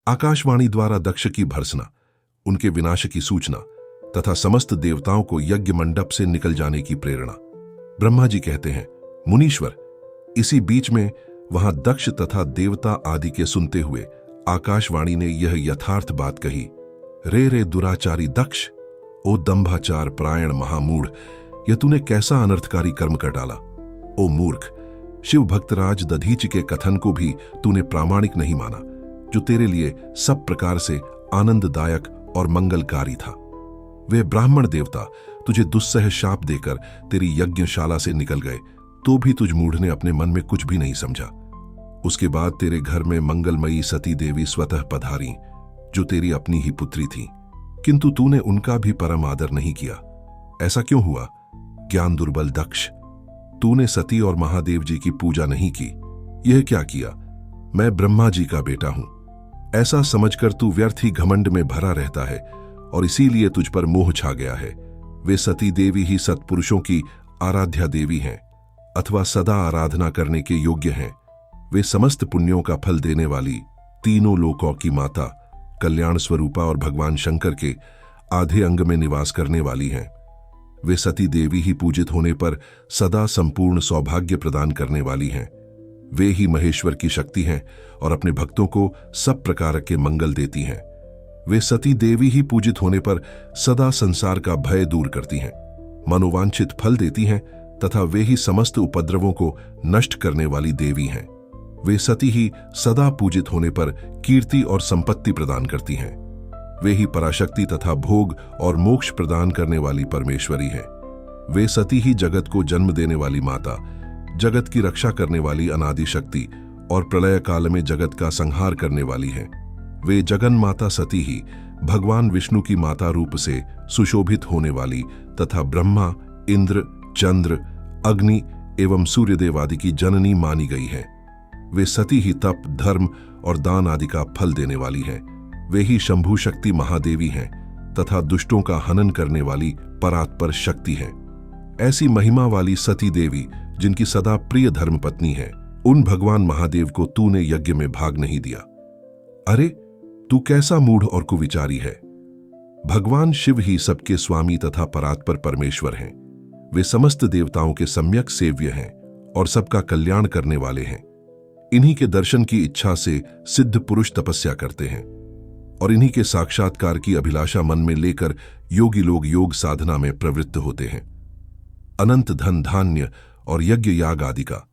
आकाशवाणी द्वारा दक्ष की भर्त्सना, उनके विनाश की सूचना तथा समस्त देवताओं को यज्ञ मंडप से निकल जाने की प्रेरणा। ब्रह्मा जी कहते हैं, मुनीश्वर, इसी बीच में वहां दक्ष तथा देवता आदि के सुनते हुए आकाशवाणी ने यह यथार्थ बात कही, रे दुराचारी दक्ष, ओ दंभाचार प्रायण महामूढ़, यह तूने कैसा अनर्थकारी कर्म कर डाला। ओ मूर्ख, शिव भक्तराज दधीचि के कथन को भी तूने प्रामाणिक नहीं माना, जो तेरे लिए सब प्रकार से आनंददायक और मंगलकारी था। वे ब्राह्मण देवता तुझे दुस्सह शाप देकर तेरी यज्ञशाला से निकल गए, तो भी तुझ मूढ़ ने अपने मन में कुछ भी नहीं समझा। उसके बाद तेरे घर में मंगलमयी सती देवी स्वतः पधारी, जो तेरी अपनी ही पुत्री थी, किंतु तूने उनका भी परम आदर नहीं किया। ऐसा क्यों हुआ? ज्ञान दुर्बल दक्ष, तूने सती और महादेव जी की पूजा नहीं की। यह क्या किया? मैं ब्रह्मा जी का बेटा हूं, ऐसा समझकर तू व्यर्थ ही घमंड में भरा रहता है और इसीलिए तुझ पर मोह छा गया है। वे सती देवी ही सत्पुरुषों की आराध्या देवी हैं अथवा सदा आराधना करने के योग्य हैं। वे समस्त पुण्यों का फल देने वाली, तीनों लोकों की माता, कल्याण स्वरूपा और भगवान शंकर के आधे अंग में निवास करने वाली हैं। वे सती देवी ही पूजित होने पर सदा संपूर्ण सौभाग्य प्रदान करने वाली हैं। वे ही महेश्वर की शक्ति हैं और अपने भक्तों को सब प्रकार के मंगल देती हैं। वे सती देवी ही पूजित होने पर सदा संसार का भय दूर करती हैं, मनोवांछित फल देती हैं तथा वे ही समस्त उपद्रवों को नष्ट करने वाली देवी हैं। वे सती ही सदा पूजित होने पर कीर्ति और संपत्ति प्रदान करती हैं। वे ही पराशक्ति तथा भोग और मोक्ष प्रदान करने वाली परमेश्वरी हैं। वे सती ही जगत को जन्म देने वाली माता, जगत की रक्षा करने वाली अनादि शक्ति और प्रलय काल में जगत का संहार करने वाली हैं। वे जगन माता सती ही भगवान विष्णु की माता रूप से सुशोभित होने वाली तथा ब्रह्मा, इंद्र, चंद्र, अग्नि एवं सूर्यदेव आदि की जननी मानी गई हैं। वे सती ही तप, धर्म और दान आदि का फल देने वाली हैं। वे ही शंभु शक्ति महादेवी हैं तथा दुष्टों का हनन करने वाली परात्पर शक्ति हैं। ऐसी महिमा वाली सती देवी, जिनकी सदा प्रिय धर्मपत्नी है, उन भगवान महादेव को तूने यज्ञ में भाग नहीं दिया। अरे, तू कैसा मूढ़ और कुविचारी है। भगवान शिव ही सबके स्वामी तथा परात्पर परमेश्वर हैं। वे समस्त देवताओं के सम्यक सेव्य हैं और सबका कल्याण करने वाले हैं। इन्हीं के दर्शन की इच्छा से सिद्ध पुरुष तपस्या करते हैं और इन्हीं के साक्षात्कार की अभिलाषा मन में लेकर योगी लोग योग साधना में प्रवृत्त होते हैं। अनंत धन, धान्य और यज्ञ याग आदि का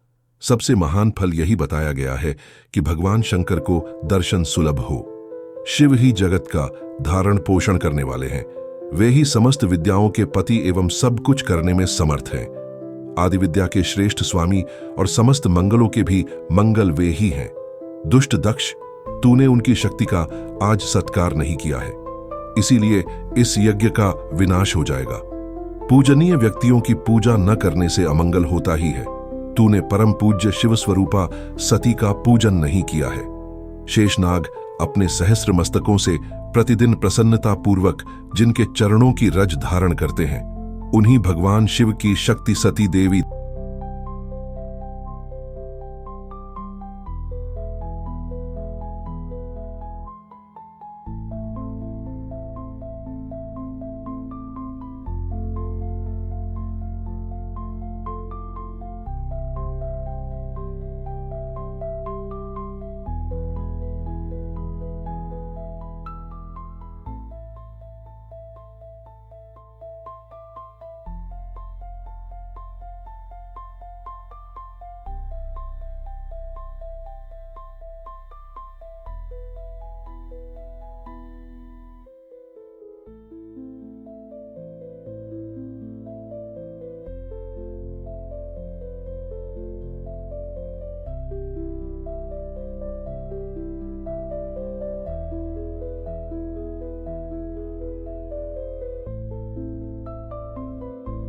सबसे महान फल यही बताया गया है कि भगवान शंकर को दर्शन सुलभ हो। शिव ही जगत का धारण पोषण करने वाले हैं। वे ही समस्त विद्याओं के पति एवं सब कुछ करने में समर्थ हैं। आदि विद्या के श्रेष्ठ स्वामी और समस्त मंगलों के भी मंगल वे ही हैं। दुष्ट दक्ष, तूने उनकी शक्ति का आज सत्कार नहीं किया है, इसीलिए इस यज्ञ का विनाश हो जाएगा। पूजनीय व्यक्तियों की पूजा न करने से अमंगल होता ही है। तूने परम पूज्य शिव स्वरूपा सती का पूजन नहीं किया है। शेषनाग अपने सहस्र मस्तकों से प्रतिदिन प्रसन्नता पूर्वक जिनके चरणों की रज धारण करते हैं, उन्हीं भगवान शिव की शक्ति सती देवी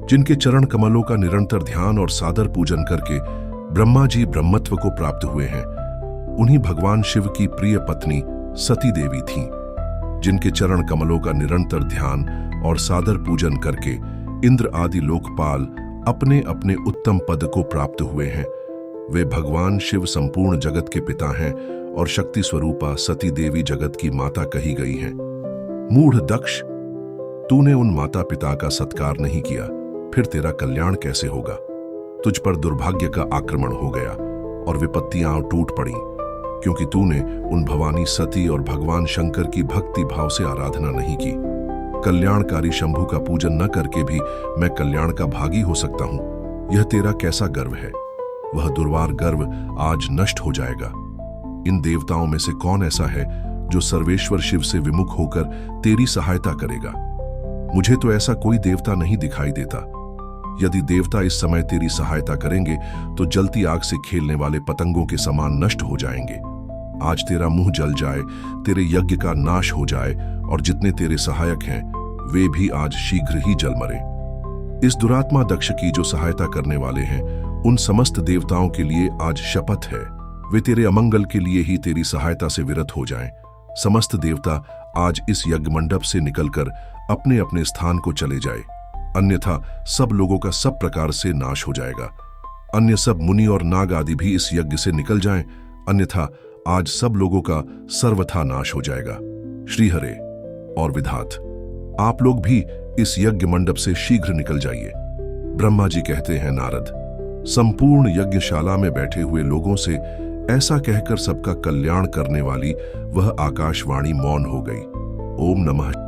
जिनके चरण कमलों का निरंतर ध्यान और सादर पूजन करके ब्रह्मा जी ब्रह्मत्व को प्राप्त हुए हैं, उन्हीं भगवान शिव की प्रिय पत्नी सती देवी थीं। जिनके चरण कमलों का निरंतर ध्यान और सादर पूजन करके इंद्र आदि लोकपाल अपने अपने उत्तम पद को प्राप्त हुए हैं। वे भगवान शिव संपूर्ण जगत के पिता हैं और शक्ति स्वरूपा सती देवी जगत की माता कही गई हैं। मूढ़ दक्ष, तूने उन माता पिता का सत्कार नहीं किया, फिर तेरा कल्याण कैसे होगा? तुझ पर दुर्भाग्य का आक्रमण हो गया और विपत्तियां टूट पड़ी, क्योंकि तूने उन भवानी सती और भगवान शंकर की भक्ति भाव से आराधना नहीं की। कल्याणकारी शंभु का पूजन न करके भी मैं कल्याण का भागी हो सकता हूं, यह तेरा कैसा गर्व है? वह दुर्वार गर्व आज नष्ट हो जाएगा। इन देवताओं में से कौन ऐसा है जो सर्वेश्वर शिव से विमुख होकर तेरी सहायता करेगा? मुझे तो ऐसा कोई देवता नहीं दिखाई देता। यदि देवता इस समय तेरी सहायता करेंगे तो जलती आग से खेलने वाले पतंगों के समान नष्ट हो जाएंगे। आज तेरा मुंह जल जाए, तेरे यज्ञ का नाश हो जाए और जितने तेरे सहायक हैं वे भी आज शीघ्र ही जल मरे। इस दुरात्मा दक्ष की जो सहायता करने वाले हैं, उन समस्त देवताओं के लिए आज शपथ है, वे तेरे अमंगल के लिए ही तेरी सहायता से विरत हो जाएं। समस्त देवता आज इस यज्ञ मंडप से निकलकर अपने अपने स्थान को चले जाए, अन्यथा सब लोगों का सब प्रकार से नाश हो जाएगा। अन्य सब मुनि और नाग आदि भी इस यज्ञ से निकल जाएं, अन्यथा आज सब लोगों का सर्वथा नाश हो जाएगा। श्रीहरे और विधात, आप लोग भी इस यज्ञ मंडप से शीघ्र निकल जाइए। ब्रह्मा जी कहते हैं, नारद, संपूर्ण यज्ञशाला में बैठे हुए लोगों से ऐसा कहकर सबका कल्याण करने वाली वह आकाशवाणी मौन हो गई। ओम नमः।